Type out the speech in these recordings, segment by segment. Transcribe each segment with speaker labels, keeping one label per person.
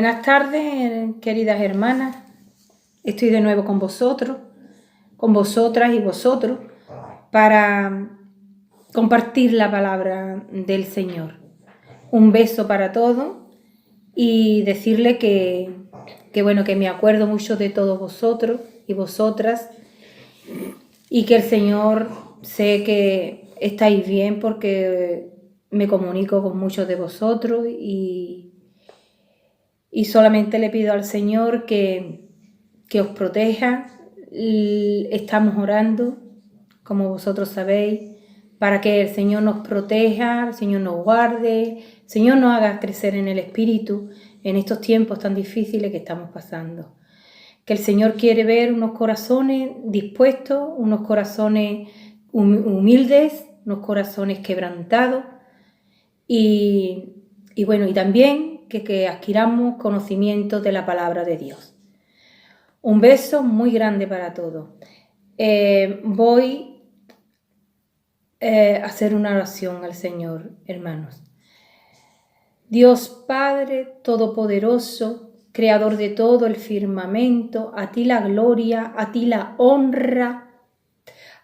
Speaker 1: Buenas tardes, queridas hermanas. Estoy de nuevo con vosotros, con vosotras y vosotros, para compartir la palabra del Señor. Un beso para todos y decirle que me acuerdo mucho de todos vosotros y vosotras, y que el Señor, sé que estáis bien porque me comunico con muchos de vosotros y solamente le pido al Señor que os proteja. Estamos orando, como vosotros sabéis, para que el Señor nos proteja, el Señor nos guarde, el Señor nos haga crecer en el Espíritu en estos tiempos tan difíciles que estamos pasando. Que el Señor quiere ver unos corazones dispuestos, unos corazones humildes, unos corazones quebrantados y también que adquiramos conocimiento de la palabra de Dios. Un beso muy grande para todos. Voy a hacer una oración al Señor, hermanos. Dios Padre Todopoderoso, Creador de todo el firmamento, a ti la gloria, a ti la honra,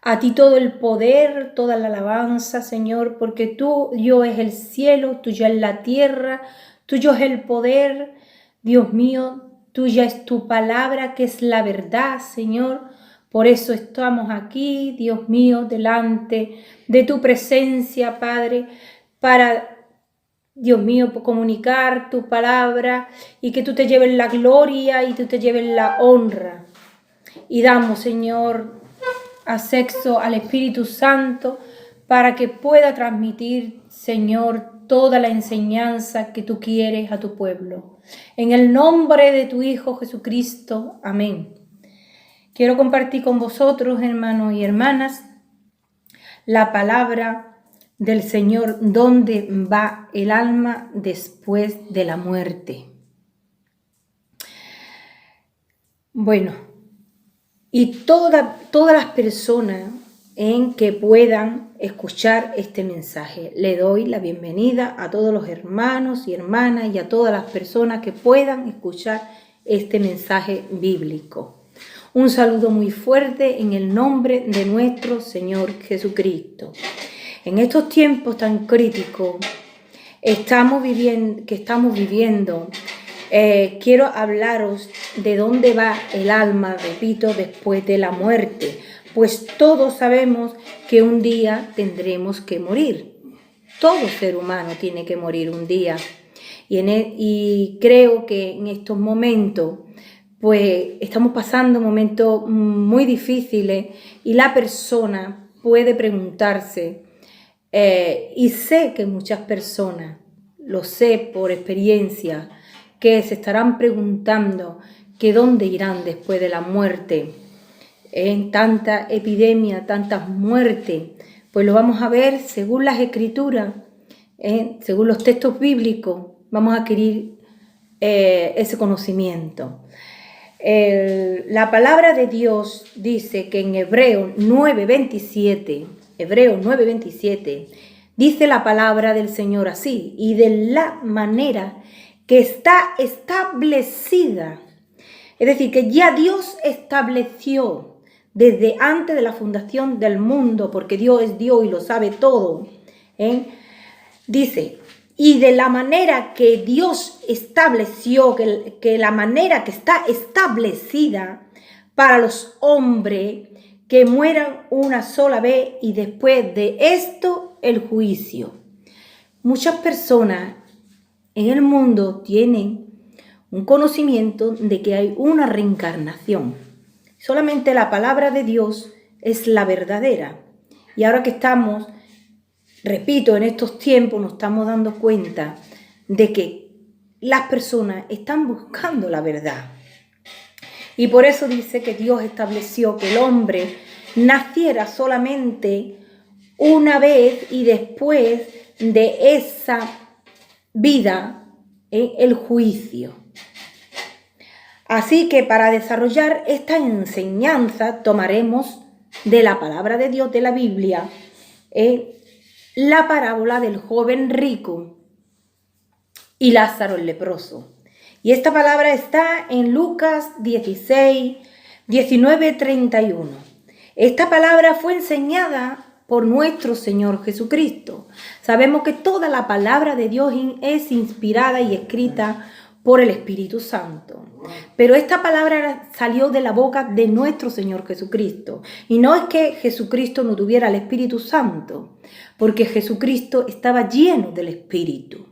Speaker 1: a ti todo el poder, toda la alabanza, Señor, porque tuyo es el cielo, tuya es la tierra, tuyo es el poder. Dios mío, tuya es tu palabra, que es la verdad, Señor. Por eso estamos aquí, Dios mío, delante de tu presencia, Padre, para, Dios mío, comunicar tu palabra y que tú te lleves la gloria y tú te lleves la honra. Y damos, Señor, acceso al Espíritu Santo para que pueda transmitir, Señor, toda la enseñanza que tú quieres a tu pueblo. En el nombre de tu Hijo Jesucristo. Amén. Quiero compartir con vosotros, hermanos y hermanas, la palabra del Señor. ¿Dónde va el alma después de la muerte? Bueno, y todas las personas que puedan escuchar este mensaje, le doy la bienvenida a todos los hermanos y hermanas y a todas las personas que puedan escuchar este mensaje bíblico. Un saludo muy fuerte en el nombre de nuestro Señor Jesucristo. En estos tiempos tan críticos que estamos viviendo, quiero hablaros de dónde va el alma, repito, después de la muerte. Pues todos sabemos que un día tendremos que morir. Todo ser humano tiene que morir un día. Y creo que en estos momentos, pues estamos pasando momentos muy difíciles y la persona puede preguntarse, y sé que muchas personas, lo sé por experiencia, que se estarán preguntando que dónde irán después de la muerte. En tanta epidemia, tantas muertes, pues lo vamos a ver según las escrituras, según los textos bíblicos, vamos a adquirir ese conocimiento. La palabra de Dios dice que en Hebreos 9:27, dice la palabra del Señor así: y de la manera que está establecida, es decir, que ya Dios estableció desde antes de la fundación del mundo, porque Dios es Dios y lo sabe todo, dice, y de la manera que Dios estableció, que la manera que está establecida para los hombres que mueran una sola vez y después de esto el juicio. Muchas personas en el mundo tienen un conocimiento de que hay una reencarnación. Solamente la palabra de Dios es la verdadera. Y ahora que estamos, repito, en estos tiempos nos estamos dando cuenta de que las personas están buscando la verdad. Y por eso dice que Dios estableció que el hombre naciera solamente una vez y después de esa vida el juicio. Así que para desarrollar esta enseñanza tomaremos de la palabra de Dios, de la Biblia, la parábola del joven rico y Lázaro el leproso, Y esta palabra está en Lucas 16, 19, 31. Esta palabra fue enseñada por nuestro Señor Jesucristo. Sabemos que toda la palabra de Dios es inspirada y escrita por el Espíritu Santo. Pero esta palabra salió de la boca de nuestro Señor Jesucristo. Y no es que Jesucristo no tuviera el Espíritu Santo, porque Jesucristo estaba lleno del Espíritu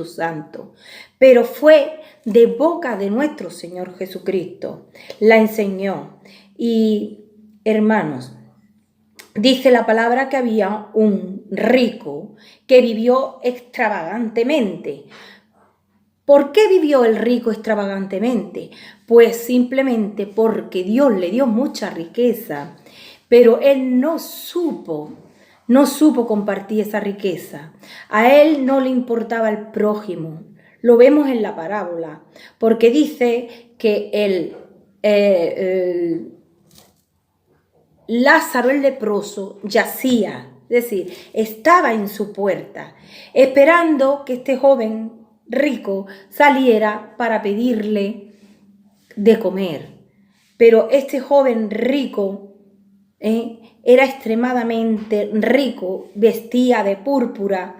Speaker 1: Santo. Pero fue de boca de nuestro Señor Jesucristo. La enseñó. Y, hermanos, dice la palabra que había un rico que vivió extravagantemente. ¿Por qué vivió el rico extravagantemente? Pues simplemente porque Dios le dio mucha riqueza, pero él no supo compartir esa riqueza. A él no le importaba el prójimo. Lo vemos en la parábola, porque dice que Lázaro el leproso yacía, es decir, estaba en su puerta, esperando que este joven rico saliera para pedirle de comer. Pero este joven rico era extremadamente rico, vestía de púrpura,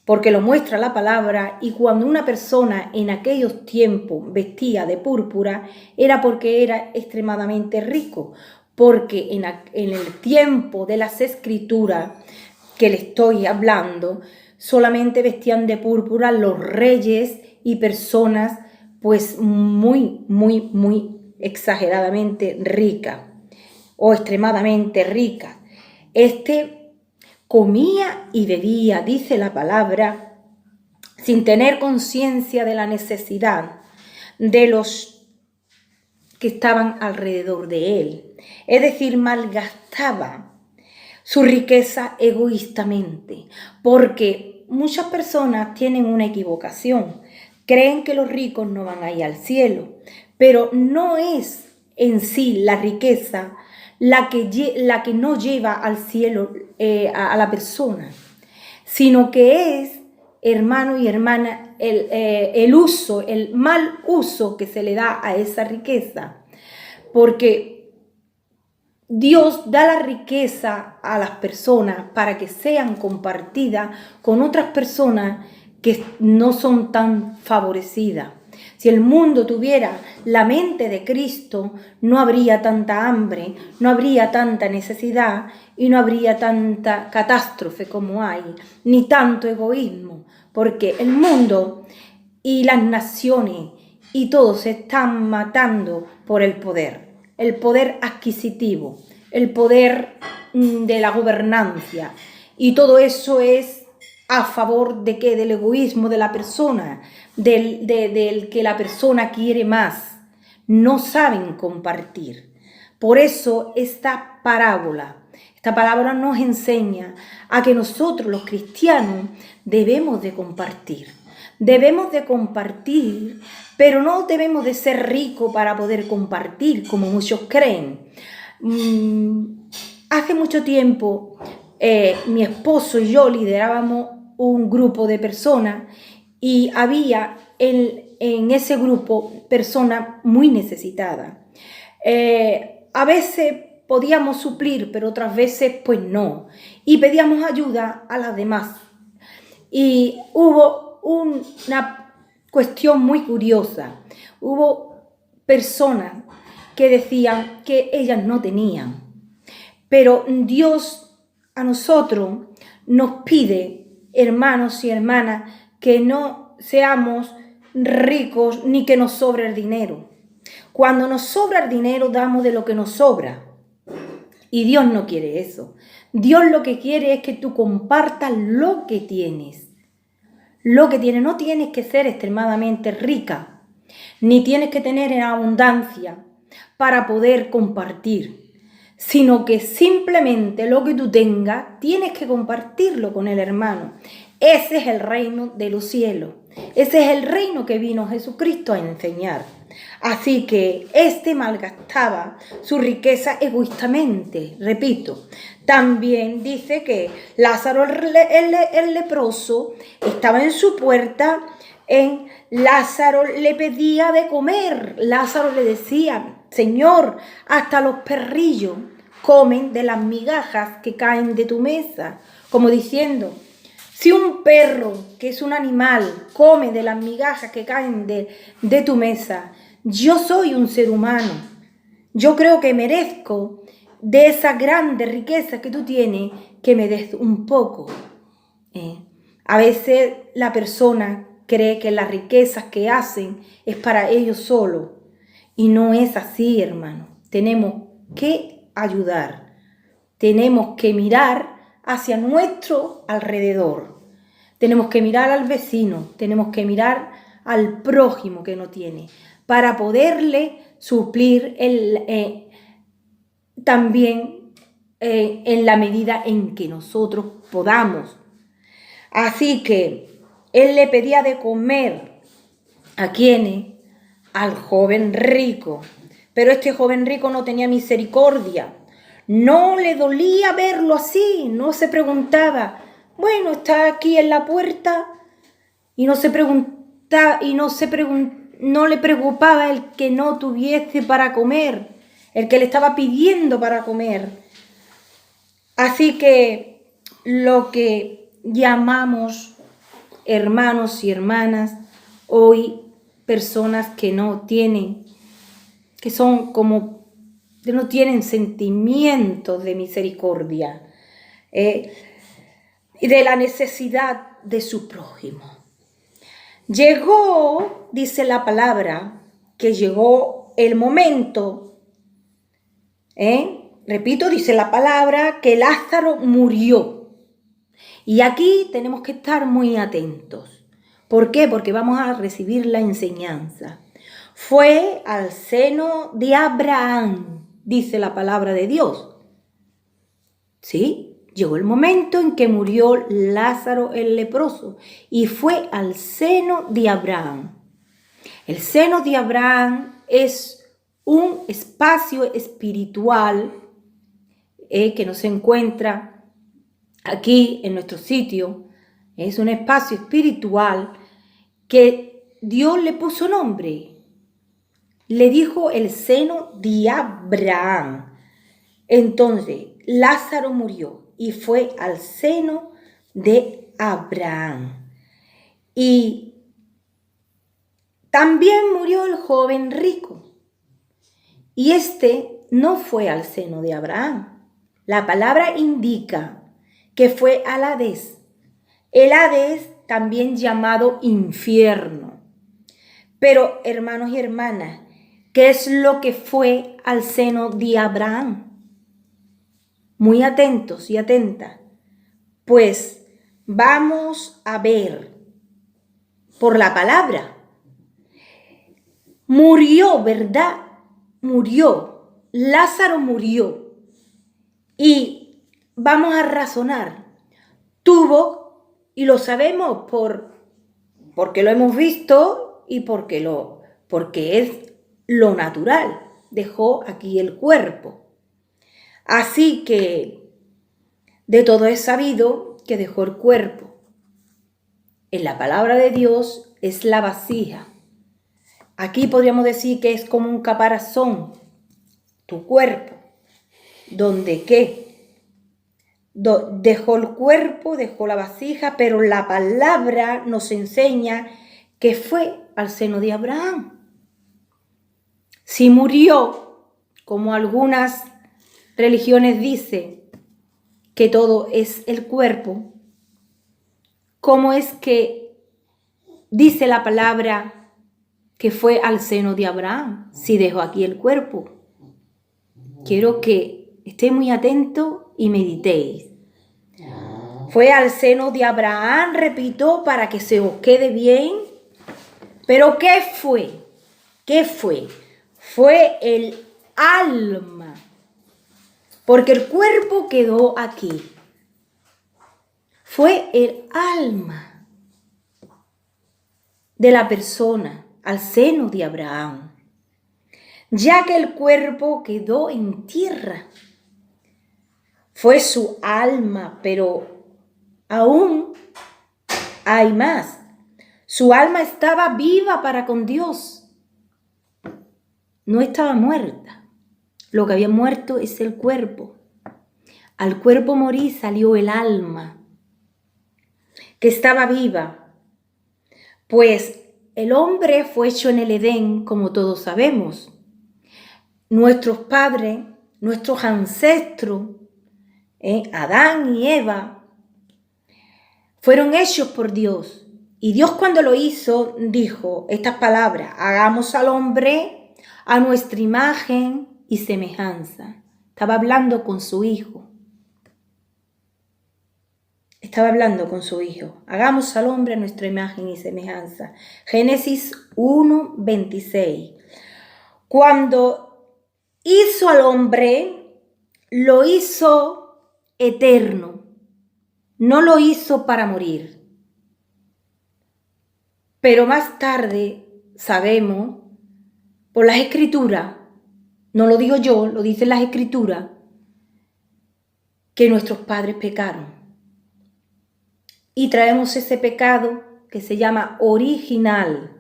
Speaker 1: porque lo muestra la palabra, y cuando una persona en aquellos tiempos vestía de púrpura era porque era extremadamente rico, porque en el tiempo de las escrituras que le estoy hablando, solamente vestían de púrpura los reyes y personas pues muy exageradamente ricas o extremadamente ricas. Este comía y bebía, dice la palabra, sin tener conciencia de la necesidad de los que estaban alrededor de él. Es decir, malgastaba su riqueza egoístamente, porque muchas personas tienen una equivocación. Creen que los ricos no van a ir al cielo, pero no es en sí la riqueza la que no lleva al cielo a la persona, sino que es, hermano y hermana, el mal uso que se le da a esa riqueza, porque Dios da la riqueza a las personas para que sean compartidas con otras personas que no son tan favorecidas. Si el mundo tuviera la mente de Cristo, no habría tanta hambre, no habría tanta necesidad y no habría tanta catástrofe como hay, ni tanto egoísmo, porque el mundo y las naciones y todos se están matando por el poder adquisitivo, el poder de la gobernancia, y todo eso es a favor de qué, del egoísmo de la persona, del que la persona quiere más, no saben compartir. Por eso esta parábola nos enseña a que nosotros los cristianos debemos de compartir. Debemos de compartir, pero no debemos de ser ricos para poder compartir, como muchos creen. Hace mucho tiempo, mi esposo y yo liderábamos un grupo de personas y había en ese grupo personas muy necesitadas. A veces podíamos suplir, pero otras veces pues no. Y pedíamos ayuda a las demás. Y hubo una cuestión muy curiosa. Hubo personas que decían que ellas no tenían, pero Dios a nosotros nos pide, hermanos y hermanas, que no seamos ricos ni que nos sobre el dinero. Cuando nos sobra el dinero, damos de lo que nos sobra, y Dios no quiere eso. Dios lo que quiere es que tú compartas lo que tienes. Lo que tienes, no tienes que ser extremadamente rica, ni tienes que tener en abundancia para poder compartir, sino que simplemente lo que tú tengas, tienes que compartirlo con el hermano. Ese es el reino de los cielos. Ese es el reino que vino Jesucristo a enseñar. Así que este malgastaba su riqueza egoístamente, repito. También dice que Lázaro el leproso estaba en su puerta Lázaro le pedía de comer. Lázaro le decía: Señor, hasta los perrillos comen de las migajas que caen de tu mesa. Como diciendo, si un perro, que es un animal, come de las migajas que caen de tu mesa, yo soy un ser humano. Yo creo que merezco de esa grande riqueza que tú tienes, que me des un poco. A veces la persona cree que las riquezas que hacen es para ellos solo. Y no es así, hermano. Tenemos que ayudar. Tenemos que mirar hacia nuestro alrededor. Tenemos que mirar al vecino. Tenemos que mirar al prójimo que no tiene, para poderle suplir también en la medida en que nosotros podamos. Así que él le pedía de comer ¿a quiénes? Al joven rico. Pero este joven rico no tenía misericordia. No le dolía verlo así. No se preguntaba, bueno, está aquí en la puerta, y no le preocupaba el que no tuviese para comer, el que le estaba pidiendo para comer. Así que lo que llamamos hermanos y hermanas hoy, personas que no tienen, que son como, que no tienen sentimientos de misericordia y de la necesidad de su prójimo. Llegó, dice la palabra, que llegó el momento, repito, dice la palabra, que Lázaro murió. Y aquí tenemos que estar muy atentos. ¿Por qué? Porque vamos a recibir la enseñanza. Fue al seno de Abraham, dice la palabra de Dios. ¿Sí? Llegó el momento en que murió Lázaro el leproso y fue al seno de Abraham. El seno de Abraham es un espacio espiritual que nos encuentra aquí en nuestro sitio. Es un espacio espiritual que Dios le puso nombre. Le dijo el seno de Abraham. Entonces, Lázaro murió y fue al seno de Abraham. Y también murió el joven rico. Y este no fue al seno de Abraham. La palabra indica que fue al Hades. El Hades, también llamado infierno. Pero, hermanos y hermanas, ¿qué es lo que fue al seno de Abraham? Muy atentos y atentas. Pues vamos a ver por la palabra. Murió, ¿verdad? Murió. Lázaro murió. Y vamos a razonar. Tuvo, y lo sabemos porque lo hemos visto y porque es lo natural. Dejó aquí el cuerpo. Así que de todo es sabido que dejó el cuerpo. En la palabra de Dios es la vasija. Aquí podríamos decir que es como un caparazón, tu cuerpo, donde ¿qué? Dejó el cuerpo, dejó la vasija, pero la palabra nos enseña que fue al seno de Abraham. Si murió, como algunas religiones dicen que todo es el cuerpo, ¿cómo es que dice la palabra que fue al seno de Abraham si dejó aquí el cuerpo? Quiero que estéis muy atentos y meditéis. Fue al seno de Abraham, repito, para que se os quede bien. Pero ¿qué fue? ¿Qué fue? Fue el alma. Porque el cuerpo quedó aquí. Fue el alma de la persona al seno de Abraham, ya que el cuerpo quedó en tierra. Fue su alma, pero aún hay más. Su alma estaba viva para con Dios. No estaba muerta. Lo que había muerto es el cuerpo. Al cuerpo morir salió el alma, que estaba viva. Pues el hombre fue hecho en el Edén, como todos sabemos. Nuestros padres, nuestros ancestros, Adán y Eva, fueron hechos por Dios. Y Dios, cuando lo hizo, dijo estas palabras: hagamos al hombre a nuestra imagen y semejanza. Estaba hablando con su hijo. Hagamos al hombre a nuestra imagen y semejanza. Génesis 1:26. Cuando hizo al hombre, lo hizo eterno. No lo hizo para morir. Pero más tarde sabemos, por las Escrituras, no lo digo yo, lo dicen las Escrituras, que nuestros padres pecaron. Y traemos ese pecado que se llama original,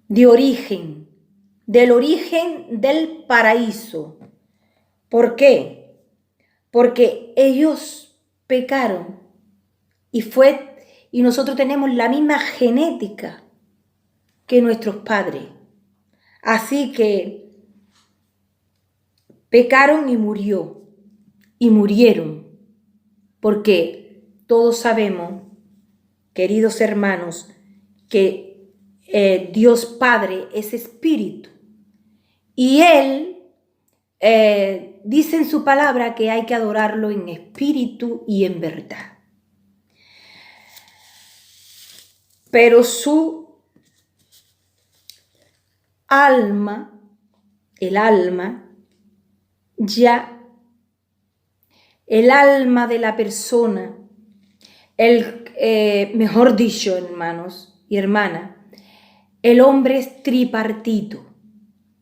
Speaker 1: de origen, del origen del paraíso. ¿Por qué? Porque ellos pecaron y nosotros tenemos la misma genética que nuestros padres. Así que pecaron y murieron, porque todos sabemos, queridos hermanos, que Dios Padre es espíritu. Y Él dice en su palabra que hay que adorarlo en espíritu y en verdad. Pero su alma, el alma de la persona, mejor dicho, hermanos y hermanas, el hombre es tripartito.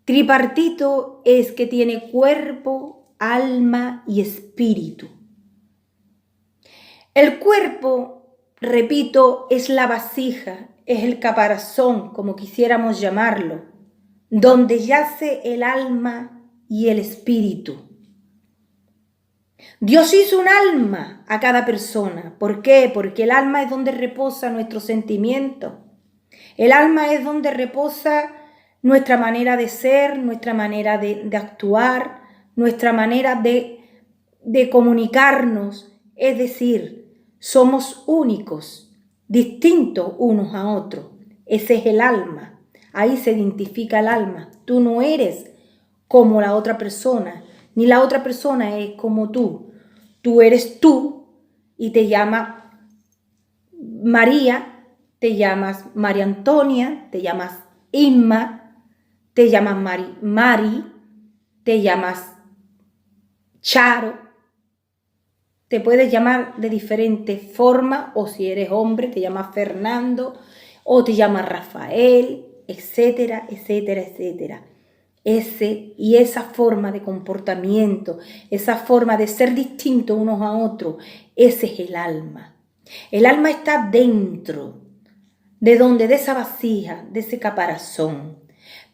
Speaker 1: Tripartito es que tiene cuerpo, alma y espíritu. El cuerpo, repito, es la vasija, es el caparazón, como quisiéramos llamarlo, donde yace el alma y el espíritu. Dios hizo un alma a cada persona. ¿Por qué? Porque el alma es donde reposa nuestro sentimiento. El alma es donde reposa nuestra manera de ser, nuestra manera de actuar, nuestra manera de comunicarnos. Es decir, somos únicos, distintos unos a otros. Ese es el alma. Ahí se identifica el alma. Tú no eres como la otra persona, ni la otra persona es como tú. Tú eres tú y te llamas María, te llamas María Antonia, te llamas Inma, te llamas Mari, te llamas Charo. Te puedes llamar de diferentes formas, o si eres hombre te llamas Fernando, o te llamas Rafael, etcétera, etcétera, etcétera. Esa forma de comportamiento, esa forma de ser distintos unos a otros, ese es el alma. El alma está dentro de esa vasija, de ese caparazón.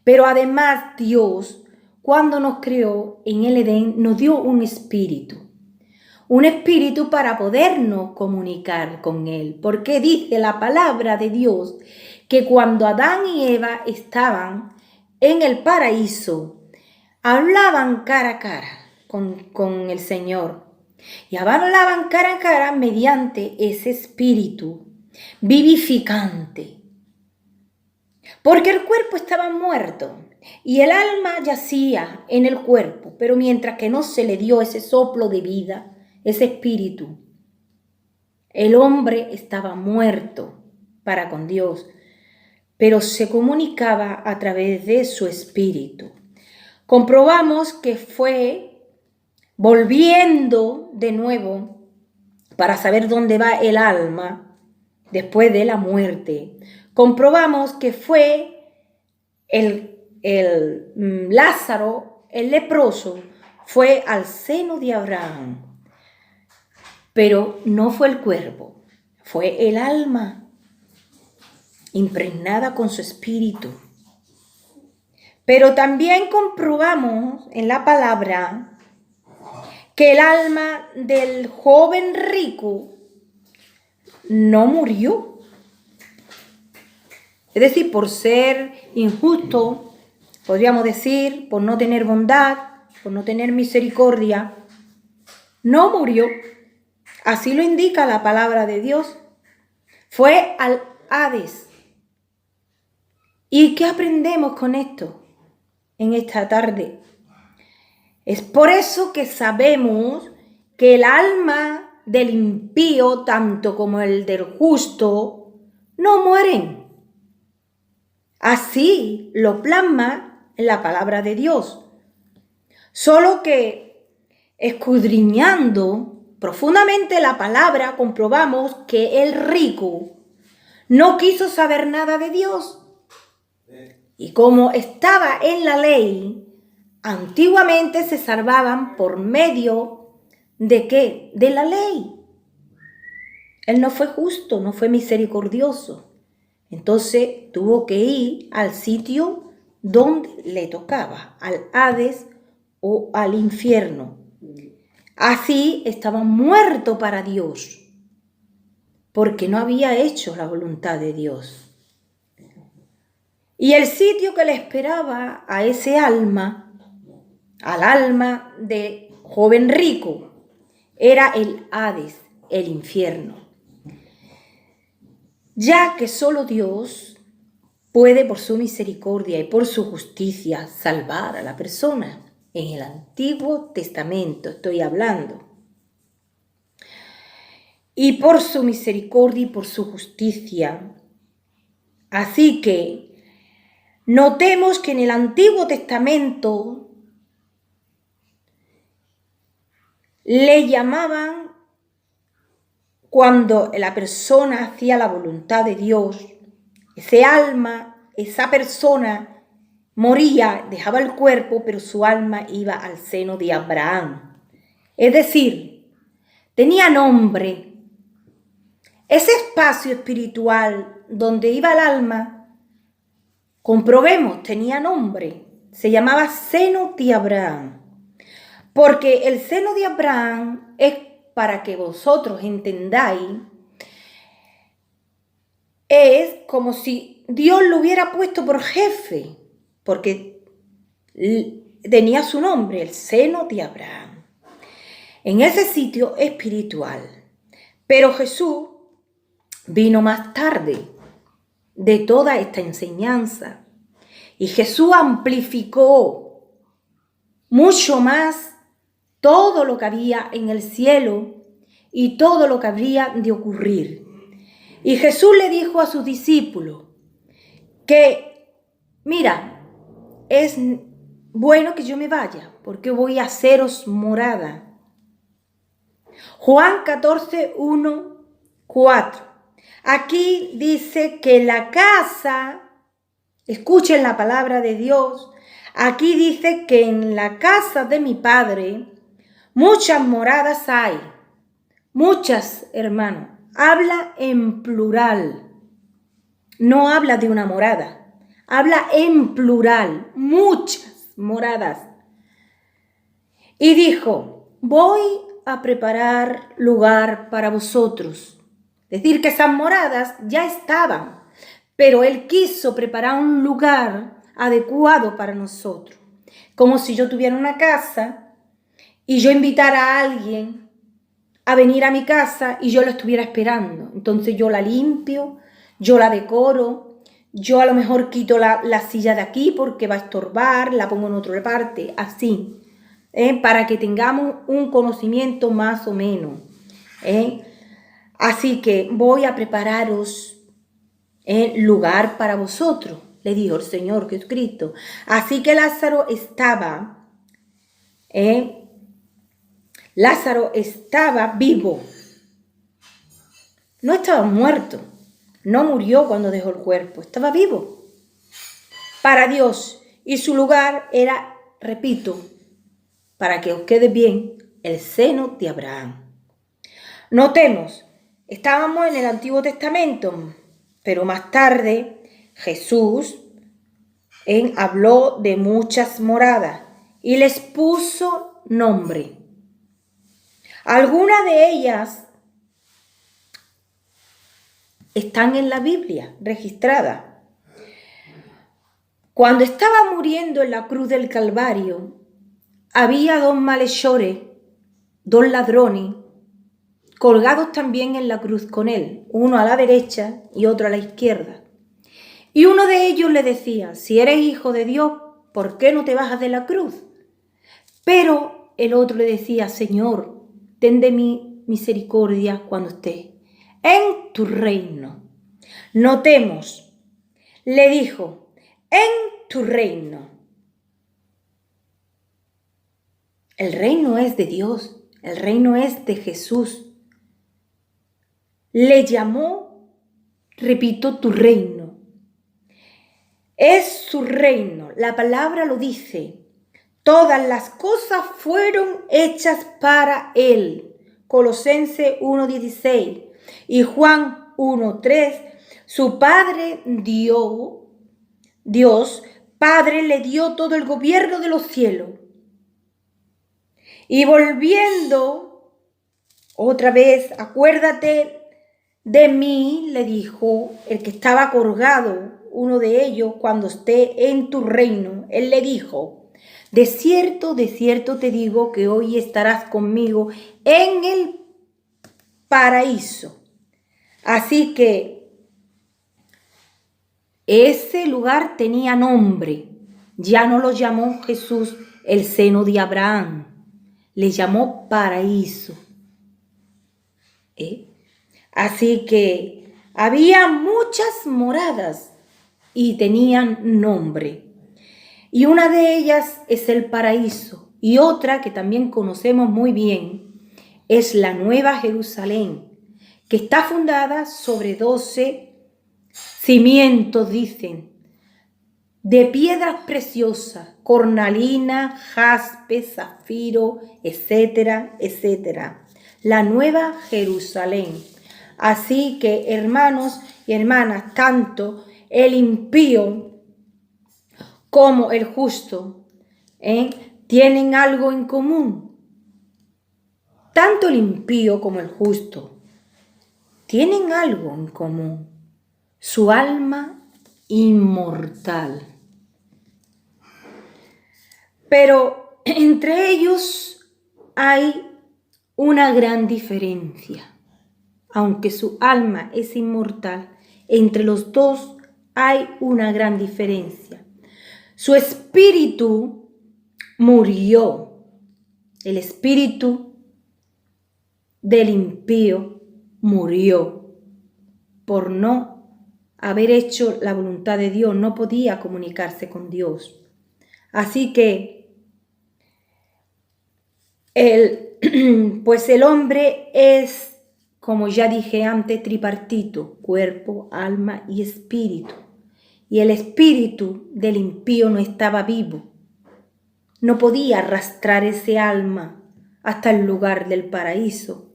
Speaker 1: Pero además Dios, cuando nos creó en el Edén, nos dio un espíritu para podernos comunicar con Él. Porque dice la palabra de Dios que cuando Adán y Eva estaban en el paraíso, hablaban cara a cara con el Señor. Y hablaban cara a cara mediante ese espíritu vivificante. Porque el cuerpo estaba muerto y el alma yacía en el cuerpo, pero mientras que no se le dio ese soplo de vida, ese espíritu, el hombre estaba muerto para con Dios, pero se comunicaba a través de su espíritu. Comprobamos que fue volviendo de nuevo para saber dónde va el alma después de la muerte. Comprobamos que fue el Lázaro, el leproso, fue al seno de Abraham, pero no fue el cuerpo, fue el alma. impregnada con su espíritu. Pero también comprobamos en la palabra que el alma del joven rico no murió. Es decir, por ser injusto, podríamos decir, por no tener bondad, por no tener misericordia, no murió. Así lo indica la palabra de Dios. Fue al Hades. ¿Y qué aprendemos con esto en esta tarde? Es por eso que sabemos que el alma del impío, tanto como el del justo, no mueren. Así lo plasma en la palabra de Dios. Solo que escudriñando profundamente la palabra, comprobamos que el rico no quiso saber nada de Dios. Y como estaba en la ley, antiguamente se salvaban por medio ¿de qué? De la ley. Él no fue justo, no fue misericordioso. Entonces tuvo que ir al sitio donde le tocaba, al Hades o al infierno. Así estaba muerto para Dios, porque no había hecho la voluntad de Dios. Y el sitio que le esperaba a ese alma, al alma de joven rico, era el Hades, el infierno. Ya que solo Dios puede por su misericordia y por su justicia salvar a la persona. En el Antiguo Testamento estoy hablando. Y por su misericordia y por su justicia. Así que notemos que en el Antiguo Testamento le llamaban, cuando la persona hacía la voluntad de Dios, ese alma, esa persona moría, dejaba el cuerpo, pero su alma iba al seno de Abraham. Es decir, tenía nombre. Ese espacio espiritual donde iba el alma, comprobemos, tenía nombre. Se llamaba seno de Abraham. Porque el seno de Abraham es, para que vosotros entendáis, es como si Dios lo hubiera puesto por jefe, porque tenía su nombre, el seno de Abraham, en ese sitio espiritual. Pero Jesús vino más tarde de toda esta enseñanza y Jesús amplificó mucho más todo lo que había en el cielo y todo lo que habría de ocurrir. Y Jesús le dijo a sus discípulos que, mira, es bueno que yo me vaya, porque voy a haceros morada. Juan 14, 1, 4. Aquí dice que la casa, escuchen la palabra de Dios, aquí dice que en la casa de mi Padre muchas moradas hay. Muchas, hermanos. Habla en plural. No habla de una morada. Habla en plural. Muchas moradas. Y dijo, voy a preparar lugar para vosotros. Es decir, que esas moradas ya estaban, pero Él quiso preparar un lugar adecuado para nosotros. Como si yo tuviera una casa y yo invitara a alguien a venir a mi casa y yo la estuviera esperando. Entonces yo la limpio, yo la decoro, yo a lo mejor quito la silla de aquí porque va a estorbar, la pongo en otra parte, así, para que tengamos un conocimiento más o menos. Así que voy a prepararos lugar para vosotros, le dijo el Señor Jesucristo. Así que Lázaro estaba vivo. No estaba muerto. No murió cuando dejó el cuerpo. Estaba vivo. Para Dios. Y su lugar era, repito, para que os quede bien, el seno de Abraham. Notemos, estábamos en el Antiguo Testamento. Pero más tarde Jesús habló de muchas moradas y les puso nombre. Algunas de ellas están en la Biblia registradas. Cuando estaba muriendo en la cruz del Calvario, había dos malhechores, dos ladrones, colgados también en la cruz con él, uno a la derecha y otro a la izquierda. Y uno de ellos le decía: si eres hijo de Dios, ¿por qué no te bajas de la cruz? Pero el otro le decía: Señor, ten de mí misericordia cuando esté en tu reino. Notemos, le dijo: en tu reino. El reino es de Dios, el reino es de Jesús. Le llamó, repito, tu reino. Es su reino, la palabra lo dice. Todas las cosas fueron hechas para él. Colosenses 1:16 y Juan 1:3. Su Padre Dios Padre le dio todo el gobierno de los cielos. Y volviendo otra vez, acuérdate de mí, le dijo el que estaba colgado, uno de ellos, cuando esté en tu reino. Él le dijo: de cierto te digo que hoy estarás conmigo en el paraíso. Así que ese lugar tenía nombre. Ya no lo llamó Jesús el seno de Abraham, le llamó paraíso. Así que había muchas moradas y tenían nombre. Y una de ellas es el paraíso. Y otra que también conocemos muy bien es la Nueva Jerusalén, que está fundada sobre 12 cimientos, dicen, de piedras preciosas, cornalina, jaspe, zafiro, etcétera, etcétera. La Nueva Jerusalén. Así que, hermanos y hermanas, tanto el impío como el justo tienen algo en común. Tanto el impío como el justo tienen algo en común: su alma inmortal. Pero entre ellos hay una gran diferencia. Aunque su alma es inmortal, entre los dos hay una gran diferencia. Su espíritu murió. El espíritu del impío murió por no haber hecho la voluntad de Dios. No podía comunicarse con Dios. Así que el hombre es, como ya dije antes, tripartito: cuerpo, alma y espíritu. Y el espíritu del impío no estaba vivo. No podía arrastrar ese alma hasta el lugar del paraíso,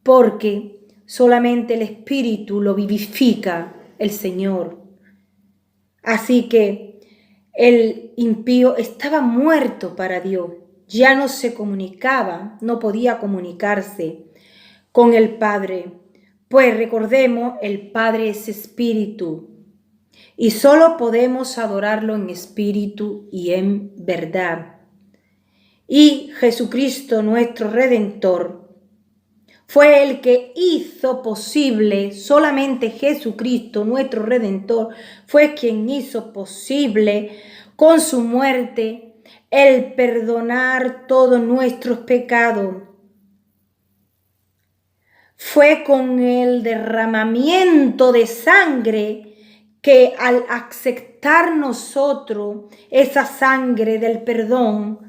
Speaker 1: porque solamente el espíritu lo vivifica el Señor. Así que el impío estaba muerto para Dios. Ya no se comunicaba, no podía comunicarse con el Padre. Pues recordemos, el Padre es espíritu y solo podemos adorarlo en espíritu y en verdad. Y Jesucristo, nuestro Redentor, fue el que hizo posible, solamente Jesucristo, nuestro Redentor, fue quien hizo posible con su muerte el perdonar todos nuestros pecados. Fue con el derramamiento de sangre que, al aceptar nosotros esa sangre del perdón,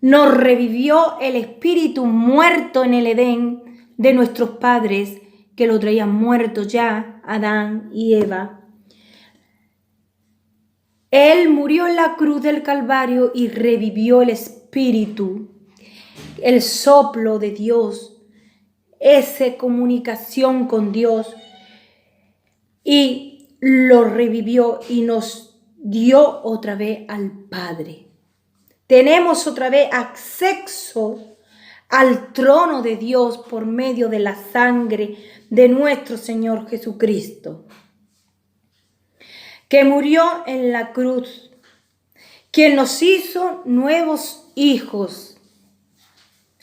Speaker 1: nos revivió el espíritu muerto en el Edén de nuestros padres, que lo traían muerto ya, Adán y Eva. Él murió en la cruz del Calvario y revivió el espíritu, el soplo de Dios, esa comunicación con Dios. y lo revivió y nos dio otra vez al Padre. Tenemos otra vez acceso al trono de Dios por medio de la sangre de nuestro Señor Jesucristo, que murió en la cruz, quien nos hizo nuevos hijos.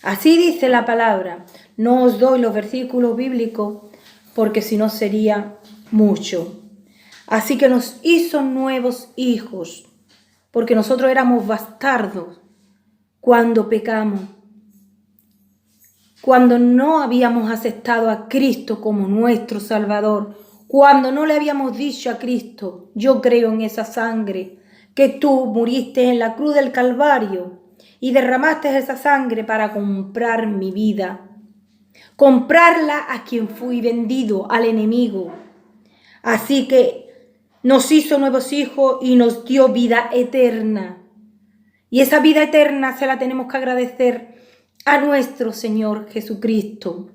Speaker 1: Así dice la palabra. No os doy los versículos bíblicos porque si no sería mucho. Así que nos hizo nuevos hijos, porque nosotros éramos bastardos cuando pecamos, cuando no habíamos aceptado a Cristo como nuestro Salvador, cuando no le habíamos dicho a Cristo: yo creo en esa sangre, que tú muriste en la cruz del Calvario y derramaste esa sangre para comprar mi vida, comprarla a quien fui vendido, al enemigo. Así que nos hizo nuevos hijos y nos dio vida eterna. Y esa vida eterna se la tenemos que agradecer a nuestro Señor Jesucristo.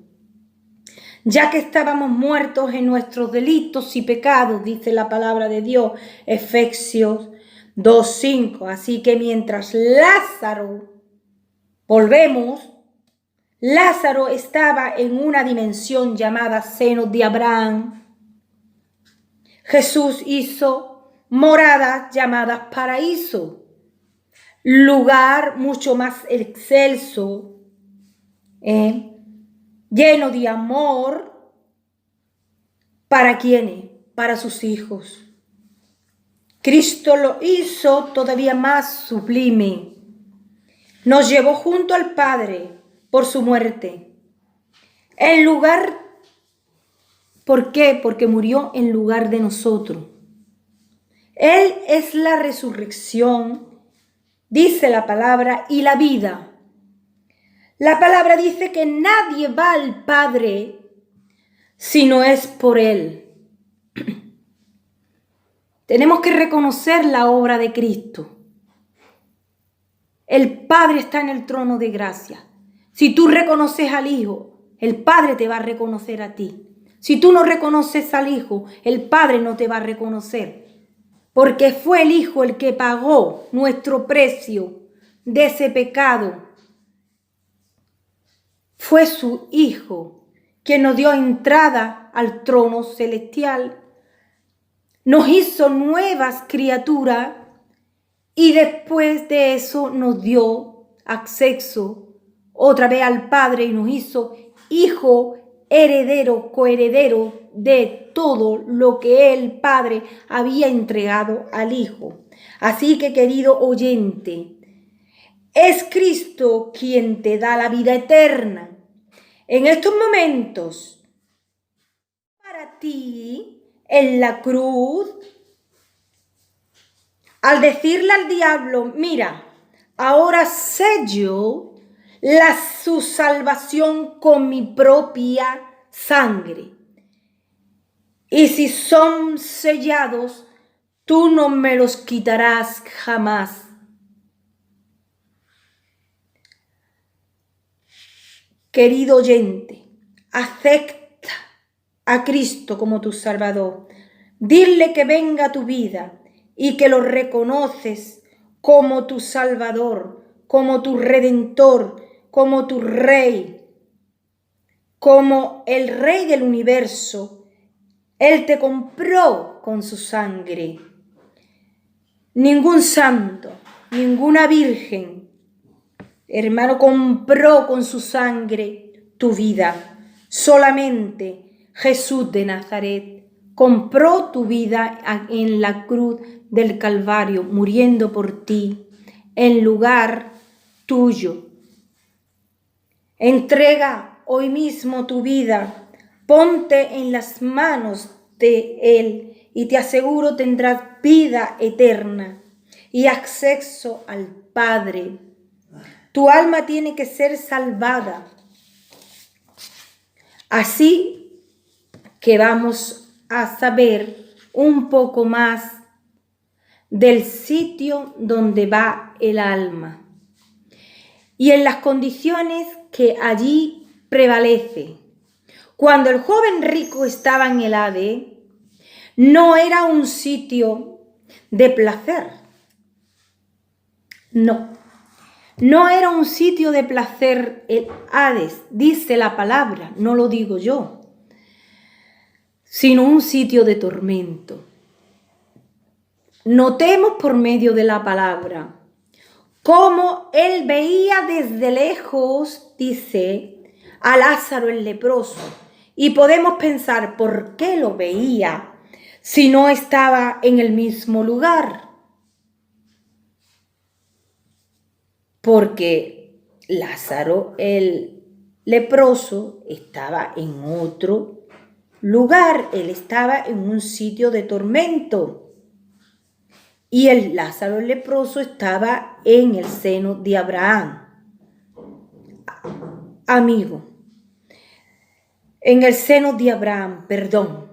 Speaker 1: Ya que estábamos muertos en nuestros delitos y pecados, dice la palabra de Dios, Efesios 2:5. Así que mientras Lázaro estaba en una dimensión llamada seno de Abraham, Jesús hizo moradas llamadas paraíso, lugar mucho más excelso, lleno de amor. ¿Para quiénes? Para sus hijos. Cristo lo hizo todavía más sublime. Nos llevó junto al Padre por su muerte. En lugar, ¿por qué? Porque murió en lugar de nosotros. Él es la resurrección, dice la palabra, y la vida. La palabra dice que nadie va al Padre si no es por Él. Tenemos que reconocer la obra de Cristo. El Padre está en el trono de gracia. Si tú reconoces al Hijo, el Padre te va a reconocer a ti. Si tú no reconoces al Hijo, el Padre no te va a reconocer. Porque fue el Hijo el que pagó nuestro precio de ese pecado. Fue su Hijo quien nos dio entrada al trono celestial. Nos hizo nuevas criaturas y después de eso nos dio acceso otra vez al Padre y nos hizo hijo, heredero, coheredero de todo lo que el Padre había entregado al Hijo. Así que, querido oyente, es Cristo quien te da la vida eterna. En estos momentos, para ti, en la cruz, al decirle al diablo: mira, ahora sello su salvación con mi propia sangre. Y si son sellados, tú no me los quitarás jamás. Querido oyente, acepta a Cristo como tu Salvador. Dile que venga a tu vida y que lo reconoces como tu Salvador, como tu Redentor, como tu Rey, como el Rey del universo. Él te compró con su sangre. Ningún santo, ninguna virgen, hermano, compró con su sangre tu vida. Solamente Jesús de Nazaret compró tu vida en la cruz del Calvario, muriendo por ti en lugar tuyo. Entrega hoy mismo tu vida, ponte en las manos de Él y te aseguro tendrás vida eterna y acceso al Padre. Tu alma tiene que ser salvada. Así que vamos a saber un poco más del sitio donde va el alma y en las condiciones que allí prevalece. Cuando el joven rico estaba en el Hades, no era un sitio de placer. No, no era un sitio de placer el Hades, dice la palabra, no lo digo yo, sino un sitio de tormento. Notemos por medio de la palabra cómo él veía desde lejos, dice, a Lázaro el leproso. Y podemos pensar, ¿por qué lo veía si no estaba en el mismo lugar? Porque Lázaro el leproso estaba en otro lugar, él estaba en un sitio de tormento. Y el Lázaro el leproso estaba en el seno de Abraham. Amigo, en el seno de Abraham, perdón.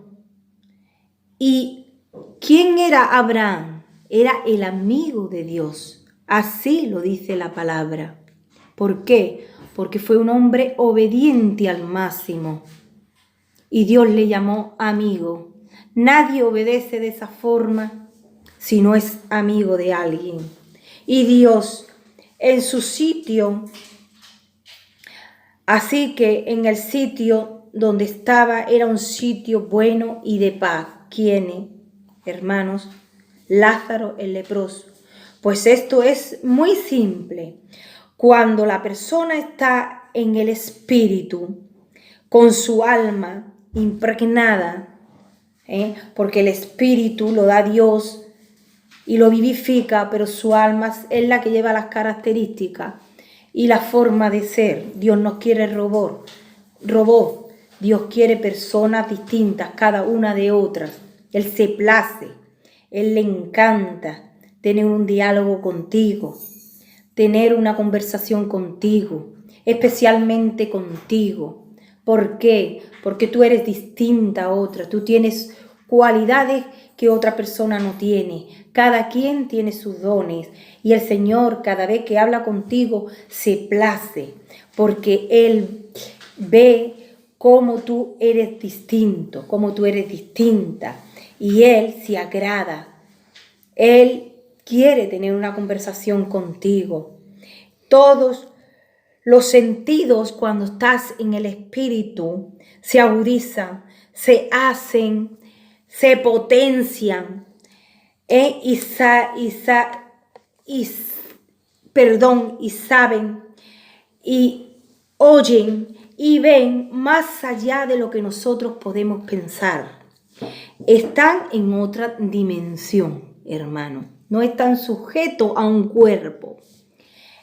Speaker 1: ¿Y quién era Abraham? Era el amigo de Dios. Así lo dice la palabra. ¿Por qué? Porque fue un hombre obediente al máximo. Y Dios le llamó amigo. Nadie obedece de esa forma si no es amigo de alguien. Y Dios en su sitio, así que en el sitio donde estaba era un sitio bueno y de paz. ¿Quién, hermanos? Lázaro el leproso. Pues esto es muy simple. Cuando la persona está en el espíritu, con su alma impregnada, porque el espíritu lo da Dios y lo vivifica, pero su alma es la que lleva las características y la forma de ser. Dios no quiere robots. Dios quiere personas distintas, cada una de otras. Él se place, Él le encanta tener un diálogo contigo, tener una conversación contigo, especialmente contigo. ¿Por qué? Porque tú eres distinta a otra, tú tienes cualidades que otra persona no tiene. Cada quien tiene sus dones y el Señor cada vez que habla contigo se place porque Él ve cómo tú eres distinto, cómo tú eres distinta y Él se agrada. Él quiere tener una conversación contigo. Todos los sentidos cuando estás en el espíritu se agudizan, se hacen, se potencian y saben y oyen y ven más allá de lo que nosotros podemos pensar. Están en otra dimensión, hermano. No están sujetos a un cuerpo.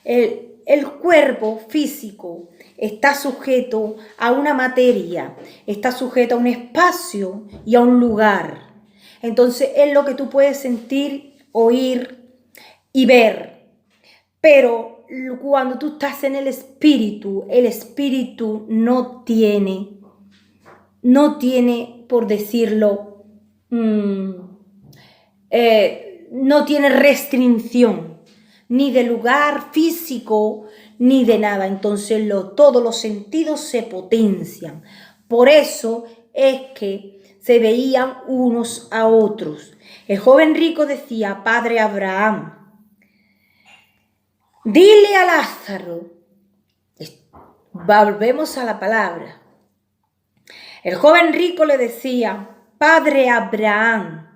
Speaker 1: El cuerpo físico está sujeto a una materia, está sujeto a un espacio y a un lugar. Entonces es lo que tú puedes sentir, oír y ver. Pero cuando tú estás en el espíritu no tiene, por decirlo, no tiene restricción, ni de lugar físico, ni de nada. Entonces todos los sentidos se potencian. Por eso es que se veían unos a otros. El joven rico decía, Padre Abraham, dile a Lázaro, volvemos a la palabra. El joven rico le decía, Padre Abraham,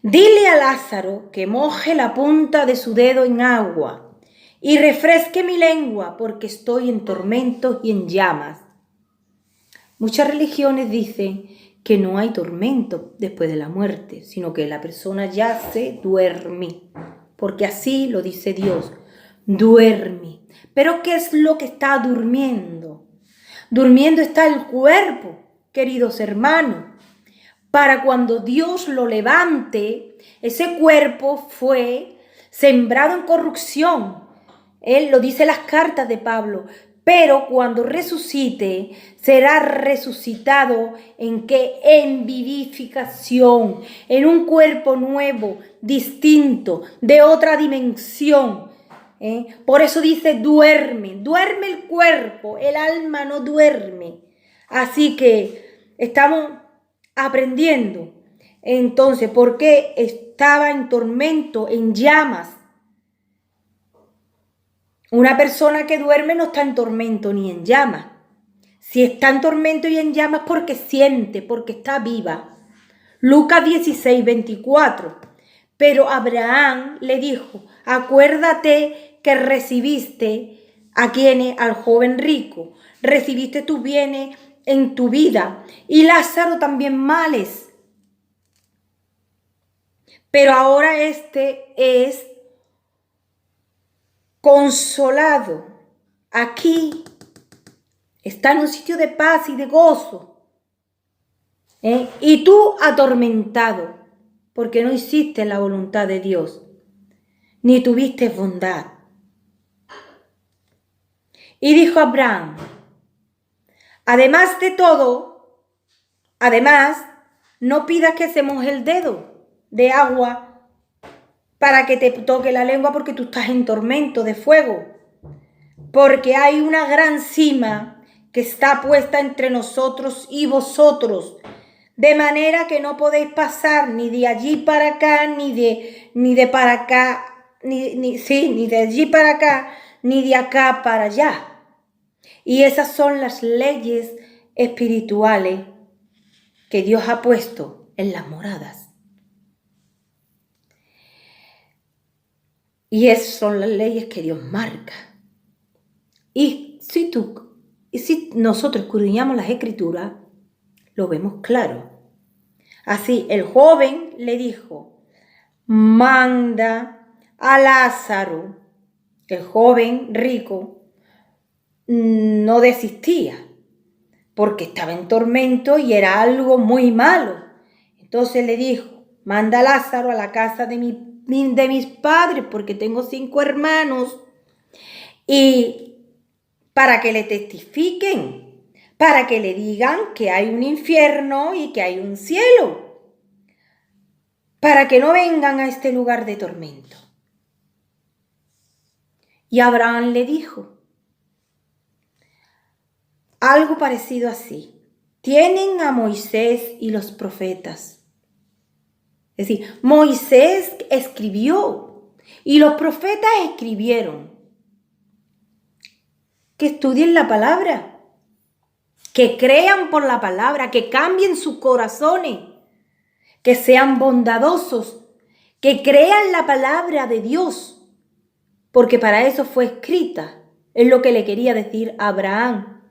Speaker 1: dile a Lázaro que moje la punta de su dedo en agua y refresque mi lengua porque estoy en tormentos y en llamas. Muchas religiones dicen que no hay tormento después de la muerte, sino que la persona yace, duerme, porque así lo dice Dios, duerme. Pero ¿qué es lo que está durmiendo? Durmiendo está el cuerpo, queridos hermanos. Para cuando Dios lo levante, ese cuerpo fue sembrado en corrupción. Él lo dice en las cartas de Pablo. Pero cuando resucite, será resucitado ¿en qué? En vivificación, en un cuerpo nuevo, distinto, de otra dimensión. Por eso dice duerme el cuerpo, el alma no duerme. Así que estamos aprendiendo Entonces, ¿por qué estaba en tormento, en llamas? Una persona que duerme no está en tormento ni en llamas. Si está en tormento y en llamas, porque siente, porque está viva. Lucas 16, 24. Pero Abraham le dijo: acuérdate que recibiste a quienes, al joven rico, recibiste tus bienes en tu vida, y Lázaro también males. Pero ahora este es consolado. Aquí está en un sitio de paz y de gozo. Y tú atormentado, porque no hiciste la voluntad de Dios, ni tuviste bondad. Y dijo Abraham: además de todo, no pidas que se moje el dedo de agua para que te toque la lengua, porque tú estás en tormento de fuego. Porque hay una gran cima que está puesta entre nosotros y vosotros, de manera que no podéis pasar ni de allí para acá, ni de para acá, ni de allí para acá, ni de acá para allá. Y esas son las leyes espirituales que Dios ha puesto en las moradas. Y esas son las leyes que Dios marca. Y si nosotros escudriñamos las Escrituras, lo vemos claro. Así, el joven le dijo: manda a Lázaro. El joven rico no desistía, porque estaba en tormento y era algo muy malo. Entonces le dijo: manda a Lázaro a la casa de mis padres, porque tengo 5 hermanos, y para que le testifiquen, para que le digan que hay un infierno y que hay un cielo, para que no vengan a este lugar de tormento. Y Abraham le dijo algo parecido así: tienen a Moisés y los profetas. Es decir, Moisés escribió y los profetas escribieron. Que estudien la palabra, que crean por la palabra, que cambien sus corazones, que sean bondadosos, que crean la palabra de Dios, porque para eso fue escrita. Es lo que le quería decir a Abraham.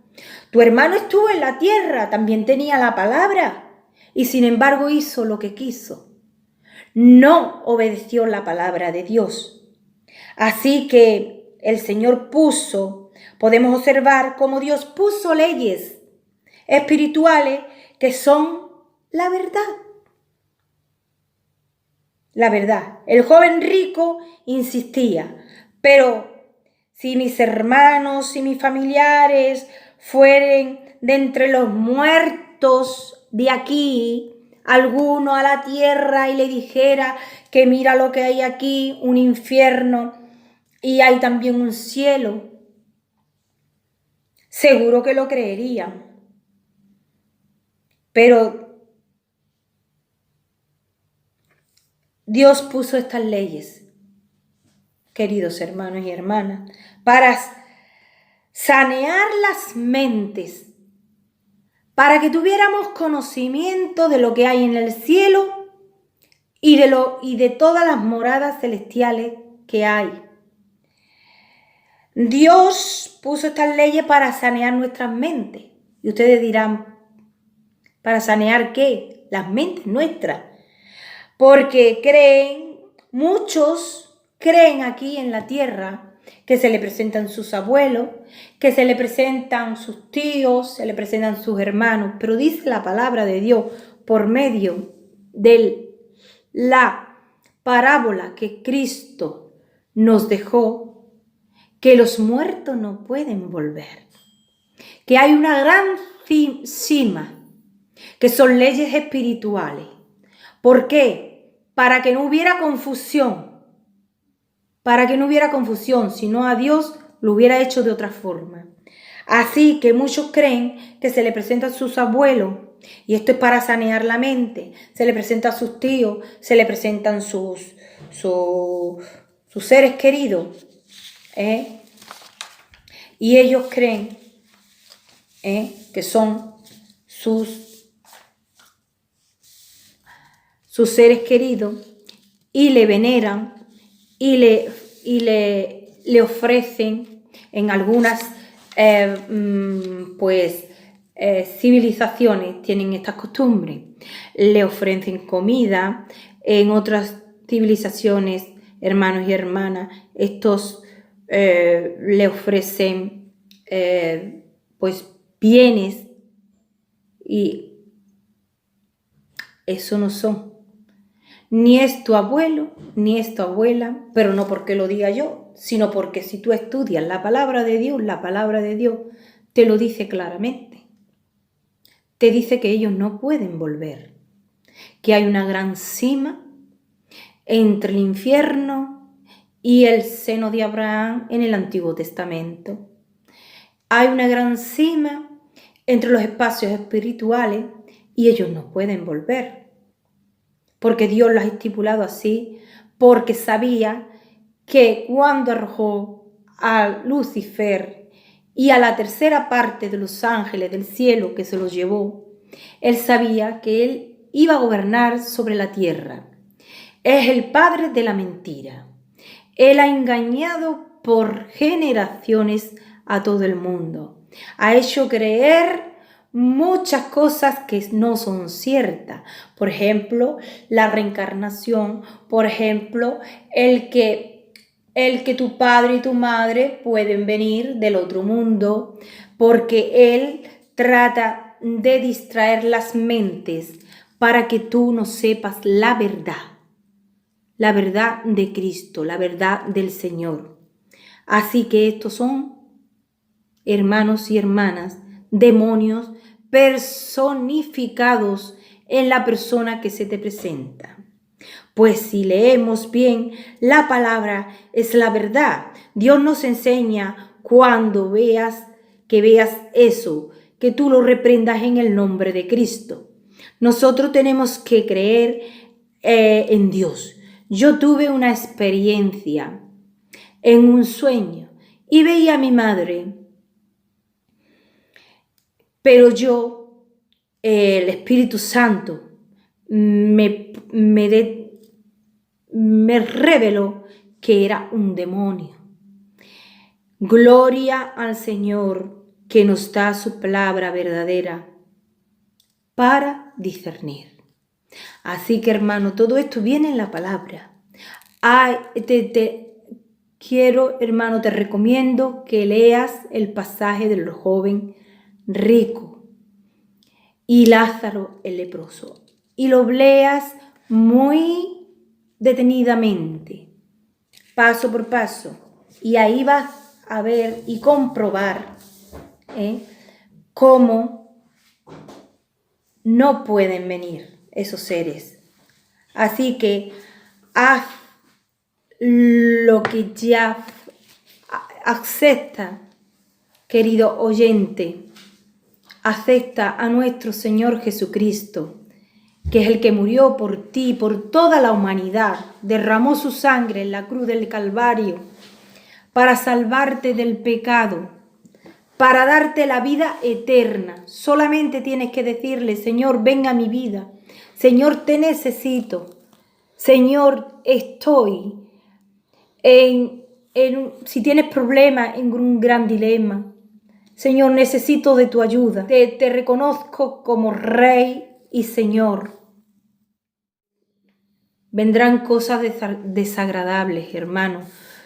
Speaker 1: Tu hermano estuvo en la tierra, también tenía la palabra, y sin embargo hizo lo que quiso. No obedeció la palabra de Dios. Así que el Señor podemos observar cómo Dios puso leyes espirituales que son la verdad. La verdad. El joven rico insistía: pero si mis hermanos y mis familiares fueren de entre los muertos de aquí, alguno a la tierra y le dijera que mira lo que hay aquí, un infierno, y hay también un cielo, seguro que lo creerían. Pero Dios puso estas leyes, queridos hermanos y hermanas, para sanear las mentes, para que tuviéramos conocimiento de lo que hay en el cielo y de todas las moradas celestiales que hay. Dios puso estas leyes para sanear nuestras mentes. Y ustedes dirán: ¿para sanear qué? Las mentes nuestras. Porque muchos creen aquí en la tierra que se le presentan sus abuelos, que se le presentan sus tíos, se le presentan sus hermanos. Pero dice la palabra de Dios por medio de la parábola que Cristo nos dejó, que los muertos no pueden volver, que hay una gran cima, que son leyes espirituales. ¿Por qué? Para que no hubiera confusión, si no a Dios lo hubiera hecho de otra forma. Así que muchos creen que se le presentan sus abuelos Y esto es para sanear la mente. Se le presenta a sus tíos, se le presentan sus seres queridos. Y ellos creen que son sus seres queridos y le veneran y le ofrecen en algunas civilizaciones tienen estas costumbres, le ofrecen comida. En otras civilizaciones, hermanos y hermanas, estos le ofrecen bienes, y eso no son. Ni es tu abuelo, ni es tu abuela, pero no porque lo diga yo, sino porque si tú estudias la palabra de Dios te lo dice claramente. Te dice que ellos no pueden volver, que hay una gran cima entre el infierno y el seno de Abraham en el Antiguo Testamento. Hay una gran cima entre los espacios espirituales y ellos no pueden volver. Porque Dios lo ha estipulado así, porque sabía que cuando arrojó a Lucifer y a la tercera parte de los ángeles del cielo que se los llevó, él sabía que él iba a gobernar sobre la tierra. Es el padre de la mentira. Él ha engañado por generaciones a todo el mundo. Ha hecho creer muchas cosas que no son ciertas. Por ejemplo, la reencarnación. Por ejemplo, el que tu padre y tu madre pueden venir del otro mundo, porque él trata de distraer las mentes para que tú no sepas la verdad de Cristo, la verdad del Señor. Así que estos son, hermanos y hermanas, demonios personificados en la persona que se te presenta. Pues si leemos bien, la palabra es la verdad. Dios nos enseña cuando veas eso, que tú lo reprendas en el nombre de Cristo. Nosotros tenemos que creer en Dios. Yo tuve una experiencia en un sueño y veía a mi madre, pero el Espíritu Santo me reveló que era un demonio. Gloria al Señor que nos da su palabra verdadera para discernir. Así que, hermano, todo esto viene en la palabra. Hermano, te recomiendo que leas el pasaje del joven rico y Lázaro el leproso, y lo leas muy detenidamente, paso por paso, y ahí vas a ver y comprobar cómo no pueden venir esos seres. Así que haz lo que ya acepta, querido oyente, acepta a nuestro Señor Jesucristo, que es el que murió por ti, por toda la humanidad, derramó su sangre en la cruz del Calvario para salvarte del pecado, para darte la vida eterna. Solamente tienes que decirle: Señor, ven a mi vida. Señor, te necesito. Señor, estoy si tienes problemas, en un gran dilema. Señor, necesito de tu ayuda. Te reconozco como Rey y Señor. Vendrán cosas desagradables, hermano.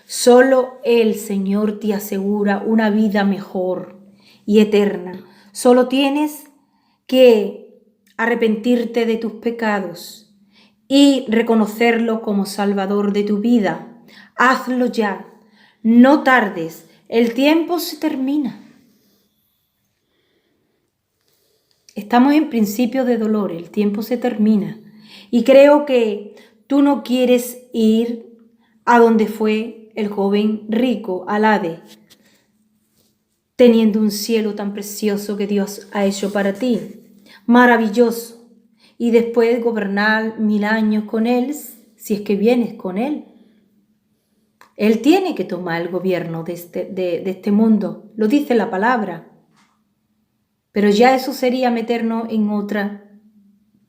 Speaker 1: Solo el Señor te asegura una vida mejor y eterna. Solo tienes que arrepentirte de tus pecados y reconocerlo como Salvador de tu vida. Hazlo ya. No tardes. El tiempo se termina. Estamos en principio de dolor. El tiempo se termina. Y creo que tú no quieres ir a donde fue el joven rico, al Hades, teniendo un cielo tan precioso que Dios ha hecho para ti. maravilloso. Y después gobernar 1000 años con Él, si es que vienes con Él. Él tiene que tomar el gobierno de este mundo, lo dice la palabra. Pero ya eso sería meternos en otra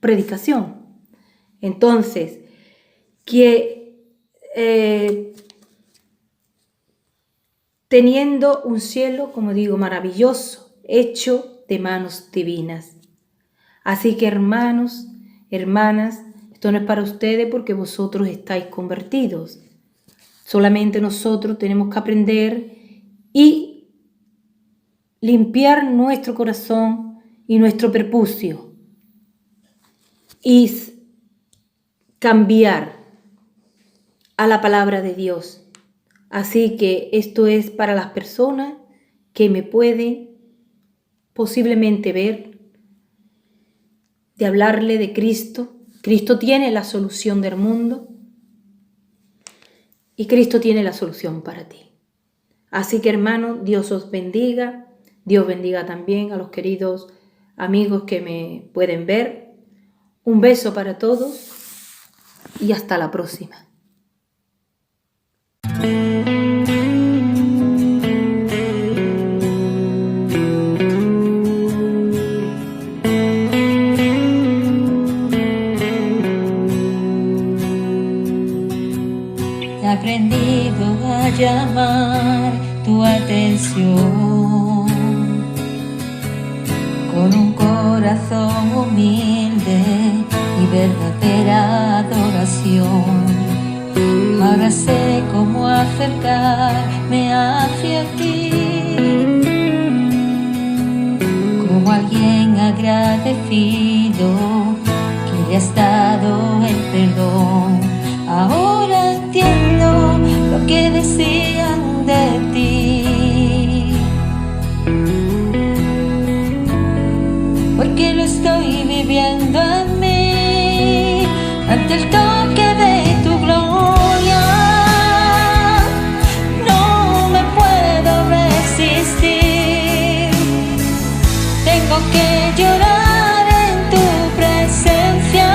Speaker 1: predicación. Entonces, teniendo un cielo, como digo, maravilloso, hecho de manos divinas. Así que hermanos, hermanas, esto no es para ustedes porque vosotros estáis convertidos. Solamente nosotros tenemos que aprender y limpiar nuestro corazón y nuestro prepucio y cambiar a la palabra de Dios. Así que esto es para las personas que me pueden posiblemente ver, de hablarle de Cristo. Cristo tiene la solución del mundo y Cristo tiene la solución para ti. Así que hermano, Dios os bendiga. Dios bendiga también a los queridos amigos que me pueden ver. Un beso para todos y hasta la próxima.
Speaker 2: He aprendido a llamar tu atención con un corazón humilde y verdadera adoración. Ahora sé cómo acercarme hacia ti, como alguien agradecido que le has dado el perdón. Ahora entiendo lo que decían de ti, porque lo estoy viviendo en mí, ante el toque de tu gloria. No me puedo resistir, tengo que llorar en tu presencia.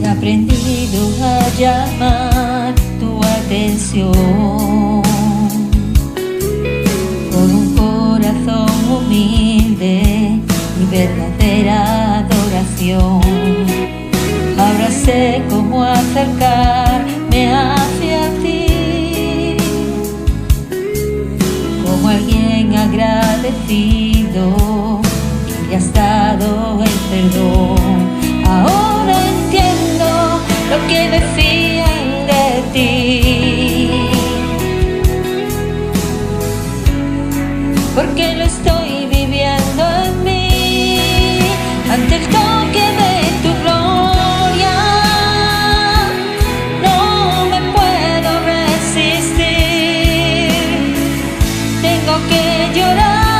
Speaker 2: He aprendido a llamar tu atención con un corazón humilde y verdadera adoración. Ahora sé cómo acercarme hacia ti, como alguien agradecido que le has dado el perdón. Ahora entiendo lo que decían de ti, porque lo estoy viviendo en mí, ante el toque de tu gloria. No me puedo resistir, tengo que llorar